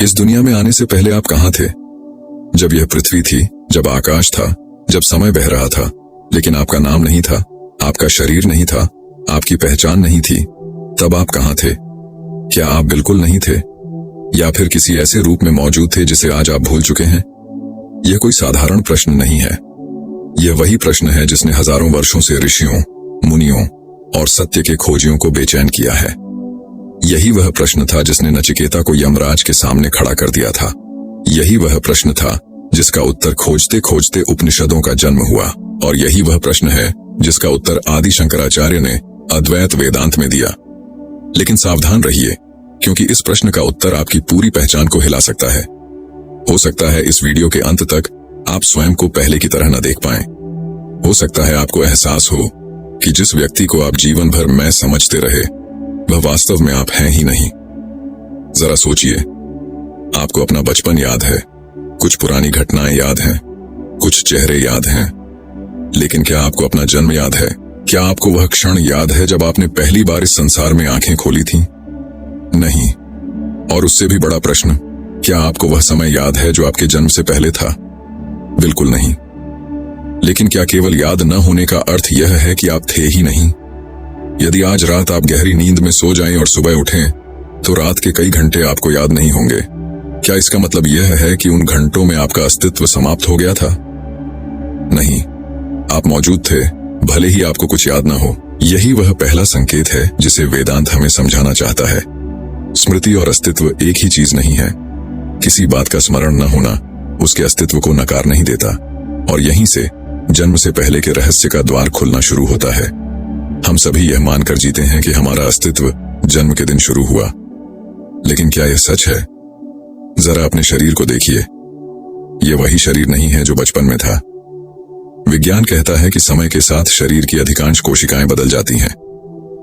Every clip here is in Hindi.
इस दुनिया में आने से पहले आप कहाँ थे? जब यह पृथ्वी थी, जब आकाश था, जब समय बह रहा था, लेकिन आपका नाम नहीं था, आपका शरीर नहीं था, आपकी पहचान नहीं थी, तब आप कहाँ थे? क्या आप बिल्कुल नहीं थे, या फिर किसी ऐसे रूप में मौजूद थे जिसे आज आप भूल चुके हैं? यह कोई साधारण प्रश्न नहीं है। यह वही प्रश्न है जिसने हजारों वर्षों से ऋषियों, मुनियों और सत्य के खोजियों को बेचैन किया है। यही वह प्रश्न था जिसने नचिकेता को यमराज के सामने खड़ा कर दिया था। यही वह प्रश्न था जिसका उत्तर खोजते खोजते उपनिषदों का जन्म हुआ, और यही वह प्रश्न है जिसका उत्तर आदि शंकराचार्य ने अद्वैत वेदांत में दिया। लेकिन सावधान रहिए, क्योंकि इस प्रश्न का उत्तर आपकी पूरी पहचान को हिला सकता है। हो सकता है इस वीडियो के अंत तक आप स्वयं को पहले की तरह न देख पाएं। हो सकता है आपको एहसास हो कि जिस व्यक्ति को आप जीवन भर मैं समझते रहे, वह वास्तव में आप हैं ही नहीं। जरा सोचिए, आपको अपना बचपन याद है, कुछ पुरानी घटनाएं याद हैं, कुछ चेहरे याद हैं, लेकिन क्या आपको अपना जन्म याद है? क्या आपको वह क्षण याद है जब आपने पहली बार इस संसार में आंखें खोली थीं? नहीं। और उससे भी बड़ा प्रश्न, क्या आपको वह समय याद है जो आपके जन्म से पहले था? बिल्कुल नहीं। लेकिन क्या केवल याद न होने का अर्थ यह है कि आप थे ही नहीं? यदि आज रात आप गहरी नींद में सो जाएं और सुबह उठें, तो रात के कई घंटे आपको याद नहीं होंगे। क्या इसका मतलब यह है कि उन घंटों में आपका अस्तित्व समाप्त हो गया था? नहीं, आप मौजूद थे, भले ही आपको कुछ याद न हो। यही वह पहला संकेत है जिसे वेदांत हमें समझाना चाहता है। स्मृति और अस्तित्व एक ही चीज नहीं है। किसी बात का स्मरण न होना उसके अस्तित्व को नकार नहीं देता, और यहीं से जन्म से पहले के रहस्य का द्वार खुलना शुरू होता है। हम सभी यह मानकर जीते हैं कि हमारा अस्तित्व जन्म के दिन शुरू हुआ, लेकिन क्या यह सच है? जरा अपने शरीर को देखिए। यह वही शरीर नहीं है जो बचपन में था। विज्ञान कहता है कि समय के साथ शरीर की अधिकांश कोशिकाएं बदल जाती हैं।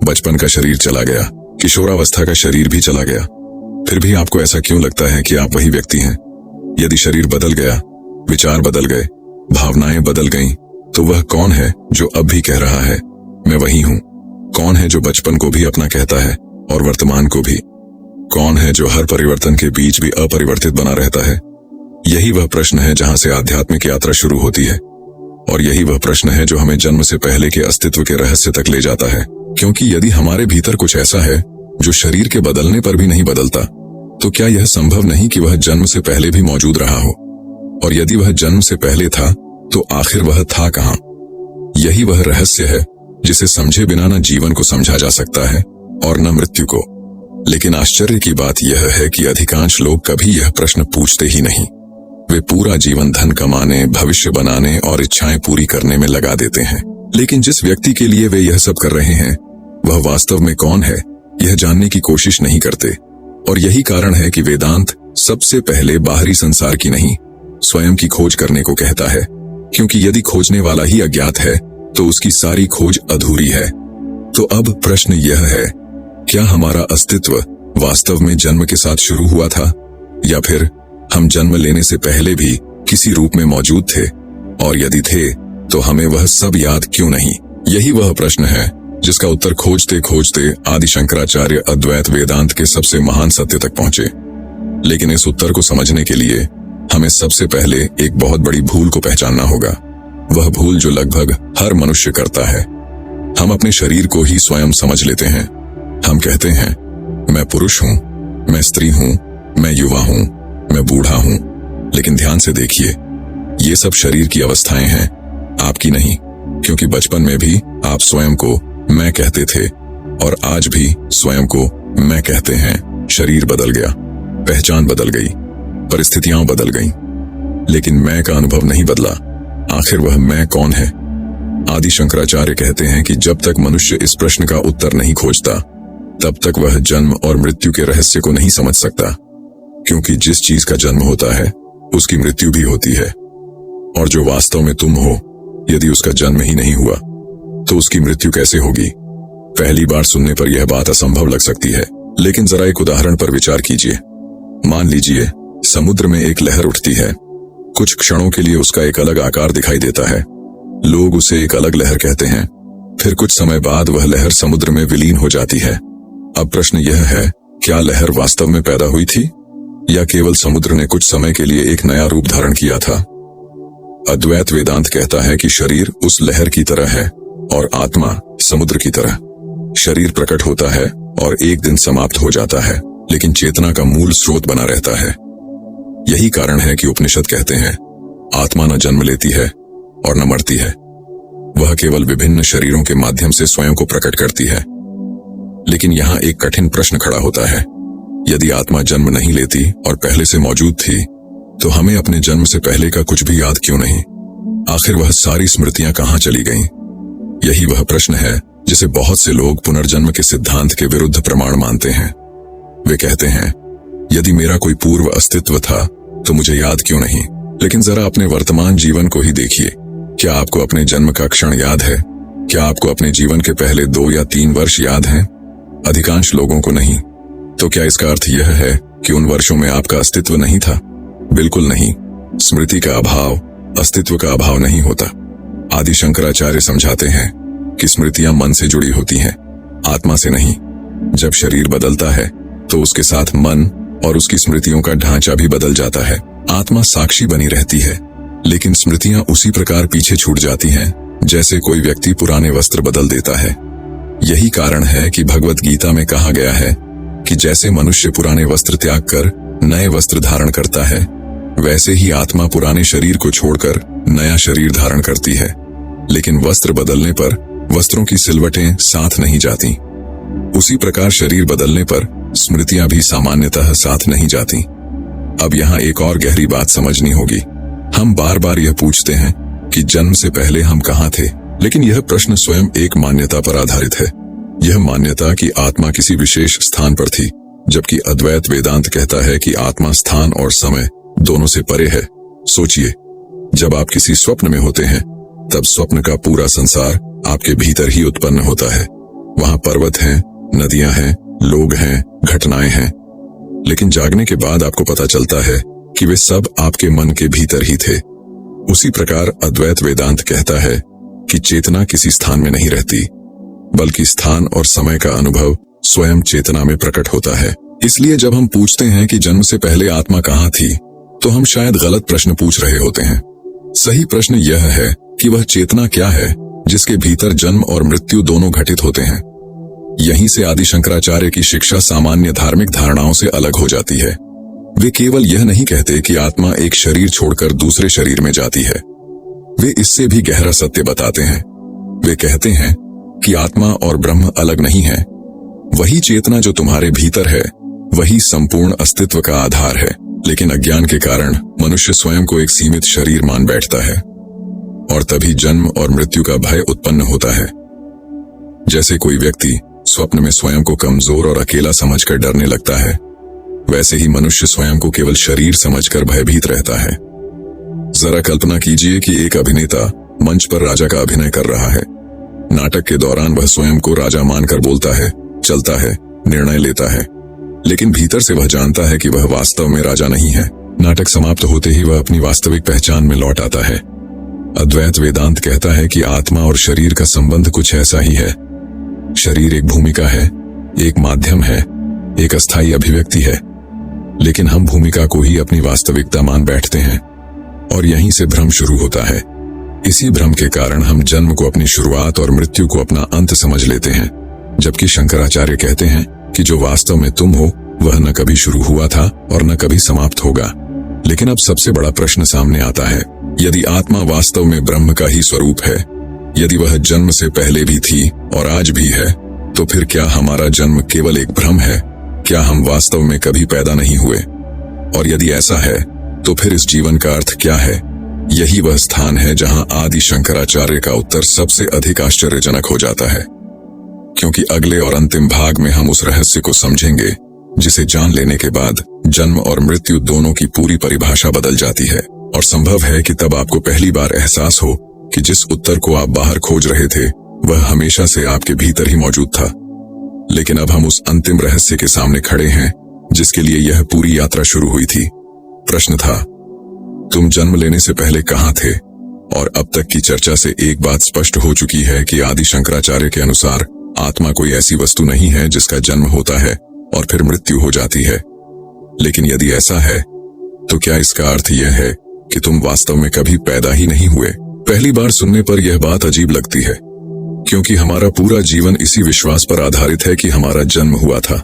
बचपन का शरीर चला गया, किशोरावस्था का शरीर भी चला गया। फिर भी आपको ऐसा क्यों लगता है कि आप वही व्यक्ति हैं? यदि शरीर बदल गया, विचार बदल गए, भावनाएं बदल गईं, तो वह कौन है जो अब भी कह रहा है मैं वही हूं? कौन है जो बचपन को भी अपना कहता है और वर्तमान को भी? कौन है जो हर परिवर्तन के बीच भी अपरिवर्तित बना रहता है? यही वह प्रश्न है जहां से आध्यात्मिक यात्रा शुरू होती है, और यही वह प्रश्न है जो हमें जन्म से पहले के अस्तित्व के रहस्य तक ले जाता है। क्योंकि यदि हमारे भीतर कुछ ऐसा है जो शरीर के बदलने पर भी नहीं बदलता, तो क्या यह संभव नहीं कि वह जन्म से पहले भी मौजूद रहा हो? और यदि वह जन्म से पहले था, तो आखिर वह था कहां? यही वह रहस्य है जिसे समझे बिना न जीवन को समझा जा सकता है और न मृत्यु को। लेकिन आश्चर्य की बात यह है कि अधिकांश लोग कभी यह प्रश्न पूछते ही नहीं। वे पूरा जीवन धन कमाने, भविष्य बनाने और इच्छाएं पूरी करने में लगा देते हैं। लेकिन जिस व्यक्ति के लिए वे यह सब कर रहे हैं, वह वास्तव में कौन है, यह जानने की कोशिश नहीं करते। और यही कारण है कि वेदांत सबसे पहले बाहरी संसार की नहीं, स्वयं की खोज करने को कहता है। क्योंकि यदि खोजने वाला ही अज्ञात है, तो उसकी सारी खोज अधूरी है। तो अब प्रश्न यह है, क्या हमारा अस्तित्व वास्तव में जन्म के साथ शुरू हुआ था, या फिर हम जन्म लेने से पहले भी किसी रूप में मौजूद थे? और यदि थे, तो हमें वह सब याद क्यों नहीं? यही वह प्रश्न है जिसका उत्तर खोजते खोजते आदि शंकराचार्य अद्वैत वेदांत के सबसे महान सत्य तक पहुंचे। लेकिन इस उत्तर को समझने के लिए हमें सबसे पहले एक बहुत बड़ी भूल को पहचानना होगा। वह भूल जो लगभग हर मनुष्य करता है। हम अपने शरीर को ही स्वयं समझ लेते हैं। हम कहते हैं, मैं पुरुष हूं, मैं स्त्री हूं, मैं युवा हूं, मैं बूढ़ा हूं। लेकिन ध्यान से देखिए, ये सब शरीर की अवस्थाएं हैं, आपकी नहीं। क्योंकि बचपन में भी आप स्वयं को मैं कहते थे, और आज भी स्वयं को मैं कहते हैं। शरीर बदल गया, पहचान बदल गई, परिस्थितियां बदल गईं, लेकिन मैं का अनुभव नहीं बदला। आखिर वह मैं कौन है? आदि शंकराचार्य कहते हैं कि जब तक मनुष्य इस प्रश्न का उत्तर नहीं खोजता, तब तक वह जन्म और मृत्यु के रहस्य को नहीं समझ सकता। क्योंकि जिस चीज का जन्म होता है, उसकी मृत्यु भी होती है। और जो वास्तव में तुम हो, यदि उसका जन्म ही नहीं हुआ, तो उसकी मृत्यु कैसे होगी? पहली बार सुनने पर यह बात असंभव लग सकती है, लेकिन जरा एक उदाहरण पर विचार कीजिए। मान लीजिए समुद्र में एक लहर उठती है। कुछ क्षणों के लिए उसका एक अलग आकार दिखाई देता है। लोग उसे एक अलग लहर कहते हैं। फिर कुछ समय बाद वह लहर समुद्र में विलीन हो जाती है। अब प्रश्न यह है, क्या लहर वास्तव में पैदा हुई थी? या केवल समुद्र ने कुछ समय के लिए एक नया रूप धारण किया था? अद्वैत वेदांत कहता है कि शरीर उस लहर की तरह है और आत्मा समुद्र की तरह। शरीर प्रकट होता है और एक दिन समाप्त हो जाता है, लेकिन चेतना का मूल स्रोत बना रहता है। यही कारण है कि उपनिषद कहते हैं, आत्मा न जन्म लेती है और न मरती है, वह केवल विभिन्न शरीरों के माध्यम से स्वयं को प्रकट करती है। लेकिन यहाँ एक कठिन प्रश्न खड़ा होता है, यदि आत्मा जन्म नहीं लेती और पहले से मौजूद थी, तो हमें अपने जन्म से पहले का कुछ भी याद क्यों नहीं? आखिर वह सारी स्मृतियां कहाँ चली गईं? यही वह प्रश्न है जिसे बहुत से लोग पुनर्जन्म के सिद्धांत के विरुद्ध प्रमाण मानते हैं। वे कहते हैं, यदि मेरा कोई पूर्व अस्तित्व था तो मुझे याद क्यों नहीं? लेकिन जरा अपने वर्तमान जीवन को ही देखिए। क्या आपको अपने जन्म का क्षण याद है? क्या आपको अपने जीवन के पहले 2 या 3 वर्ष याद हैं? अधिकांश लोगों को नहीं। तो क्या इसका अर्थ यह है कि उन वर्षों में आपका अस्तित्व नहीं था? बिल्कुल नहीं। स्मृति का अभाव अस्तित्व का अभाव नहीं होता। आदि शंकराचार्य समझाते हैं कि स्मृतियां मन से जुड़ी होती हैं, आत्मा से नहीं। जब शरीर बदलता है तो उसके साथ मन और उसकी स्मृतियों का ढांचा भी बदल जाता है। आत्मा साक्षी बनी रहती है, लेकिन स्मृतियां उसी प्रकार पीछे छूट जाती हैं जैसे कोई व्यक्ति पुराने वस्त्र बदल देता है। यही कारण है कि भगवत गीता में कहा गया है कि जैसे मनुष्य पुराने वस्त्र त्याग कर नए वस्त्र धारण करता है, वैसे ही आत्मा पुराने शरीर को छोड़कर नया शरीर धारण करती है। लेकिन वस्त्र बदलने पर वस्त्रों की सिलवटें साथ नहीं जाती। उसी प्रकार शरीर बदलने पर स्मृतियां भी सामान्यतः साथ नहीं जाती। अब यहाँ एक और गहरी बात समझनी होगी। हम बार बार यह पूछते हैं कि जन्म से पहले हम कहाँ थे, लेकिन यह प्रश्न स्वयं एक मान्यता पर आधारित है। यह मान्यता कि आत्मा किसी विशेष स्थान पर थी, जबकि अद्वैत वेदांत कहता है कि आत्मा स्थान और समय दोनों से परे है। सोचिए, जब आप किसी स्वप्न में होते हैं, तब स्वप्न का पूरा संसार आपके भीतर ही उत्पन्न होता है। वहां पर्वत हैं, नदियां हैं, लोग हैं, घटनाएं हैं। लेकिन जागने के बाद आपको पता चलता है कि वे सब आपके मन के भीतर ही थे। उसी प्रकार अद्वैत वेदांत कहता है कि चेतना किसी स्थान में नहीं रहती, बल्कि स्थान और समय का अनुभव स्वयं चेतना में प्रकट होता है। इसलिए जब हम पूछते हैं कि जन्म से पहले आत्मा कहाँ थी, तो हम शायद गलत प्रश्न पूछ रहे होते हैं। सही प्रश्न यह है कि वह चेतना क्या है जिसके भीतर जन्म और मृत्यु दोनों घटित होते हैं। यहीं से आदि शंकराचार्य की शिक्षा सामान्य धार्मिक धारणाओं से अलग हो जाती है। वे केवल यह नहीं कहते कि आत्मा एक शरीर छोड़कर दूसरे शरीर में जाती है। वे इससे भी गहरा सत्य बताते हैं। वे कहते हैं कि आत्मा और ब्रह्म अलग नहीं है। वही चेतना जो तुम्हारे भीतर है, वही संपूर्ण अस्तित्व का आधार है। लेकिन अज्ञान के कारण मनुष्य स्वयं को एक सीमित शरीर मान बैठता है, और तभी जन्म और मृत्यु का भय उत्पन्न होता है। जैसे कोई व्यक्ति स्वप्न में स्वयं को कमजोर और अकेला समझकर डरने लगता है, वैसे ही मनुष्य स्वयं को केवल शरीर समझकर भयभीत रहता है। जरा कल्पना कीजिए कि एक अभिनेता मंच पर राजा का अभिनय कर रहा है। नाटक के दौरान वह स्वयं को राजा मानकर बोलता है, चलता है, निर्णय लेता है, लेकिन भीतर से वह जानता है कि वह वास्तव में राजा नहीं है। नाटक समाप्त होते ही वह अपनी वास्तविक पहचान में लौट आता है। अद्वैत वेदांत कहता है कि आत्मा और शरीर का संबंध कुछ ऐसा ही है। शरीर एक भूमिका है, एक माध्यम है, एक अस्थायी अभिव्यक्ति है, लेकिन हम भूमिका को ही अपनी वास्तविकता मान बैठते हैं, और यहीं से भ्रम शुरू होता है। इसी भ्रम के कारण हम जन्म को अपनी शुरुआत और मृत्यु को अपना अंत समझ लेते हैं, जबकि शंकराचार्य कहते हैं कि जो वास्तव में तुम हो वह न कभी शुरू हुआ था और न कभी समाप्त होगा। लेकिन अब सबसे बड़ा प्रश्न सामने आता है, यदि आत्मा वास्तव में ब्रह्म का ही स्वरूप है, यदि वह जन्म से पहले भी थी और आज भी है, तो फिर क्या हमारा जन्म केवल एक भ्रम है? क्या हम वास्तव में कभी पैदा नहीं हुए? और यदि ऐसा है, तो फिर इस जीवन का अर्थ क्या है? यही वह स्थान है जहां आदि शंकराचार्य का उत्तर सबसे अधिक आश्चर्यजनक हो जाता है, क्योंकि अगले और अंतिम भाग में हम उस रहस्य को समझेंगे जिसे जान लेने के बाद जन्म और मृत्यु दोनों की पूरी परिभाषा बदल जाती है। और संभव है कि तब आपको पहली बार एहसास हो कि जिस उत्तर को आप बाहर खोज रहे थे वह हमेशा से आपके भीतर ही मौजूद था। लेकिन अब हम उस अंतिम रहस्य के सामने खड़े हैं जिसके लिए यह पूरी यात्रा शुरू हुई थी। प्रश्न था, तुम जन्म लेने से पहले कहाँ थे? और अब तक की चर्चा से एक बात स्पष्ट हो चुकी है कि आदि शंकराचार्य के अनुसार आत्मा कोई ऐसी वस्तु नहीं है जिसका जन्म होता है और फिर मृत्यु हो जाती है। लेकिन यदि ऐसा है तो क्या इसका अर्थ यह है कि तुम वास्तव में कभी पैदा ही नहीं हुए? पहली बार सुनने पर यह बात अजीब लगती है, क्योंकि हमारा पूरा जीवन इसी विश्वास पर आधारित है कि हमारा जन्म हुआ था,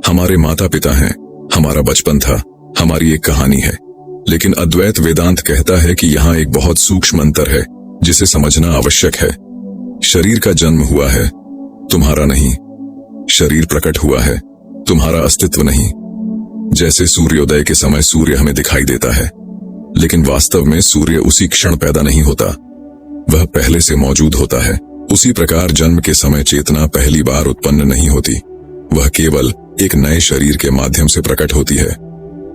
हमारे माता पिता हैं, हमारा बचपन था, हमारी एक कहानी है। लेकिन अद्वैत वेदांत कहता है कि यहाँ एक बहुत सूक्ष्म अंतर है जिसे समझना आवश्यक है। शरीर का जन्म हुआ है, तुम्हारा नहीं। शरीर प्रकट हुआ है, तुम्हारा अस्तित्व नहीं। जैसे सूर्योदय के समय सूर्य हमें दिखाई देता है, लेकिन वास्तव में सूर्य उसी क्षण पैदा नहीं होता, वह पहले से मौजूद होता है। उसी प्रकार जन्म के समय चेतना पहली बार उत्पन्न नहीं होती, वह केवल एक नए शरीर के माध्यम से प्रकट होती है।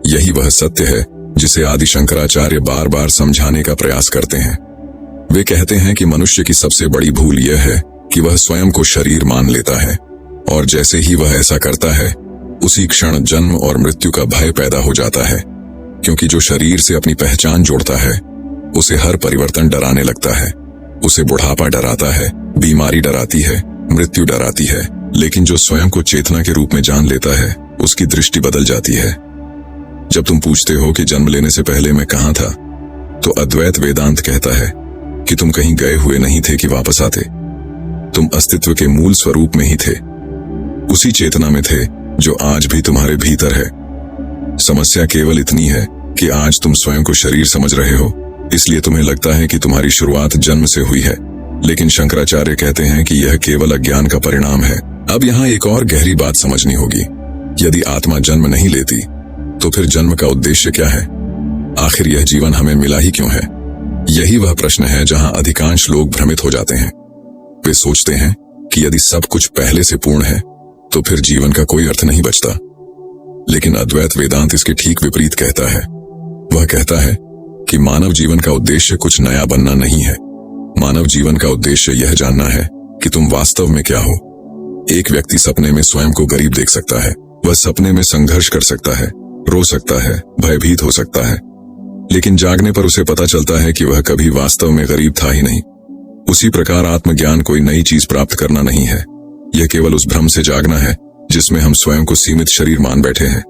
यही वह सत्य है जिसे आदि शंकराचार्य बार बार समझाने का प्रयास करते हैं। वे कहते हैं कि मनुष्य की सबसे बड़ी भूल यह है कि वह स्वयं को शरीर मान लेता है, और जैसे ही वह ऐसा करता है उसी क्षण जन्म और मृत्यु का भय पैदा हो जाता है, क्योंकि जो शरीर से अपनी पहचान जोड़ता है उसे हर परिवर्तन डराने लगता है। उसे बुढ़ापा डराता है, बीमारी डराती है, मृत्यु डराती है। लेकिन जो स्वयं को चेतना के रूप में जान लेता है उसकी दृष्टि बदल जाती है। जब तुम पूछते हो कि जन्म लेने से पहले मैं कहां था, तो अद्वैत वेदांत कहता है कि तुम कहीं गए हुए नहीं थे कि वापस आते। तुम अस्तित्व के मूल स्वरूप में ही थे, उसी चेतना में थे जो आज भी तुम्हारे भीतर है। समस्या केवल इतनी है कि आज तुम स्वयं को शरीर समझ रहे हो, इसलिए तुम्हें लगता है कि तुम्हारी शुरुआत जन्म से हुई है। लेकिन शंकराचार्य कहते हैं कि यह केवल अज्ञान का परिणाम है। अब यहाँ एक और गहरी बात समझनी होगी। यदि आत्मा जन्म नहीं लेती तो फिर जन्म का उद्देश्य क्या है? आखिर यह जीवन हमें मिला ही क्यों है? यही वह प्रश्न है जहां अधिकांश लोग भ्रमित हो जाते हैं। वे सोचते हैं कि यदि सब कुछ पहले से पूर्ण है तो फिर जीवन का कोई अर्थ नहीं बचता। लेकिन अद्वैत वेदांत इसके ठीक विपरीत कहता है। वह कहता है कि मानव जीवन का उद्देश्य कुछ नया बनना नहीं है। मानव जीवन का उद्देश्य यह जानना है कि तुम वास्तव में क्या हो। एक व्यक्ति सपने में स्वयं को गरीब देख सकता है, वह सपने में संघर्ष कर सकता है, रो सकता है, भयभीत हो सकता है, लेकिन जागने पर उसे पता चलता है कि वह कभी वास्तव में गरीब था ही नहीं। उसी प्रकार आत्मज्ञान कोई नई चीज प्राप्त करना नहीं है, यह केवल उस भ्रम से जागना है जिसमें हम स्वयं को सीमित शरीर मान बैठे हैं।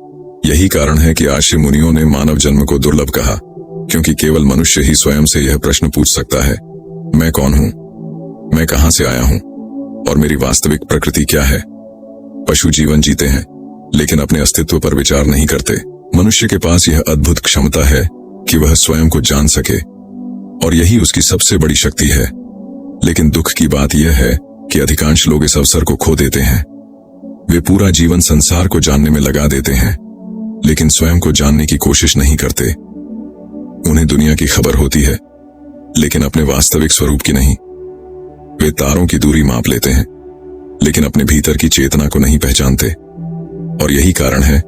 यही कारण है कि आर्षि मुनियों ने मानव जन्म को दुर्लभ कहा, क्योंकि केवल मनुष्य ही स्वयं से यह प्रश्न पूछ सकता है, मैं कौन हूं, मैं कहां से आया हूं और मेरी वास्तविक प्रकृति क्या है। पशु जीवन जीते हैं लेकिन अपने अस्तित्व पर विचार नहीं करते। मनुष्य के पास यह अद्भुत क्षमता है कि वह स्वयं को जान सके, और यही उसकी सबसे बड़ी शक्ति है। लेकिन दुख की बात यह है कि अधिकांश लोग इस अवसर को खो देते हैं। वे पूरा जीवन संसार को जानने में लगा देते हैं, लेकिन स्वयं को जानने की कोशिश नहीं करते। उन्हें दुनिया की खबर होती है, लेकिन अपने वास्तविक स्वरूप की नहीं। वे तारों की दूरी माप लेते हैं, लेकिन अपने भीतर की चेतना को नहीं पहचानते। और यही कारण है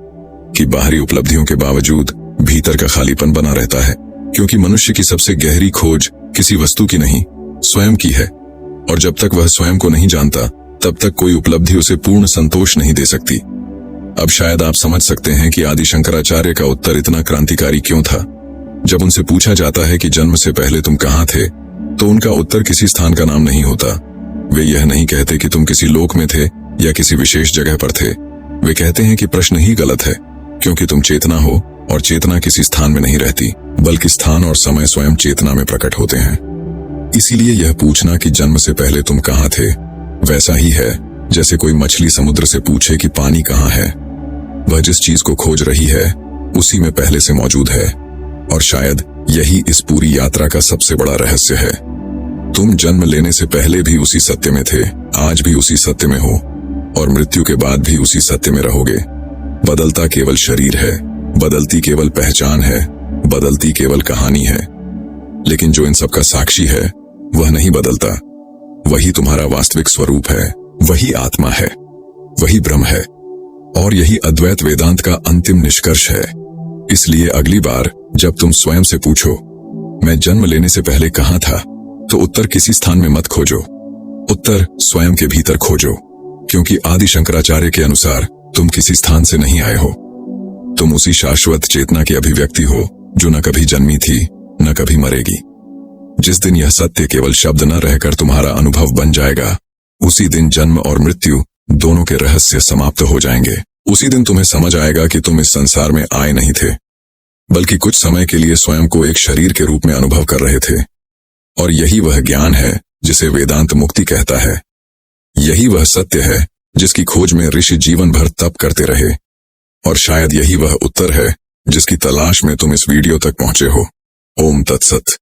कि बाहरी उपलब्धियों के बावजूद भीतर का खालीपन बना रहता है, क्योंकि मनुष्य की सबसे गहरी खोज किसी वस्तु की नहीं, स्वयं की है। और जब तक वह स्वयं को नहीं जानता, तब तक कोई उपलब्धि उसे पूर्ण संतोष नहीं दे सकती। अब शायद आप समझ सकते हैं कि आदि शंकराचार्य का उत्तर इतना क्रांतिकारी क्यों था। जब उनसे पूछा जाता है कि जन्म से पहले तुम कहां थे, तो उनका उत्तर किसी स्थान का नाम नहीं होता। वे यह नहीं कहते कि तुम किसी लोक में थे या किसी विशेष जगह पर थे। वे कहते हैं कि प्रश्न ही गलत है, क्योंकि तुम चेतना हो और चेतना किसी स्थान में नहीं रहती, बल्कि स्थान और समय स्वयं चेतना में प्रकट होते हैं। इसीलिए यह पूछना कि जन्म से पहले तुम कहां थे वैसा ही है जैसे कोई मछली समुद्र से पूछे कि पानी कहां है। वह जिस चीज को खोज रही है उसी में पहले से मौजूद है, और शायद यही इस पूरी यात्रा का सबसे बड़ा रहस्य है। तुम जन्म लेने से पहले भी उसी सत्य में थे, आज भी उसी सत्य में हो, और मृत्यु के बाद भी उसी सत्य में रहोगे। बदलता केवल शरीर है, बदलती केवल पहचान है, बदलती केवल कहानी है, लेकिन जो इन सब का साक्षी है वह नहीं बदलता। वही तुम्हारा वास्तविक स्वरूप है, वही आत्मा है, वही ब्रह्म है, और यही अद्वैत वेदांत का अंतिम निष्कर्ष है। इसलिए अगली बार जब तुम स्वयं से पूछो, मैं जन्म लेने से पहले कहां था, तो उत्तर किसी स्थान में मत खोजो, उत्तर स्वयं के भीतर खोजो, क्योंकि आदि शंकराचार्य के अनुसार तुम किसी स्थान से नहीं आए हो। तुम उसी शाश्वत चेतना की अभिव्यक्ति हो जो न कभी जन्मी थी न कभी मरेगी। जिस दिन यह सत्य केवल शब्द न रहकर तुम्हारा अनुभव बन जाएगा, उसी दिन जन्म और मृत्यु दोनों के रहस्य समाप्त हो जाएंगे। उसी दिन तुम्हें समझ आएगा कि तुम इस संसार में आए नहीं थे, बल्कि कुछ समय के लिए स्वयं को एक शरीर के रूप में अनुभव कर रहे थे। और यही वह ज्ञान है जिसे वेदांत मुक्ति कहता है। यही वह सत्य है जिसकी खोज में ऋषि जीवन भर तप करते रहे। और शायद यही वह उत्तर है जिसकी तलाश में तुम इस वीडियो तक पहुंचे हो। ओम तत्सत।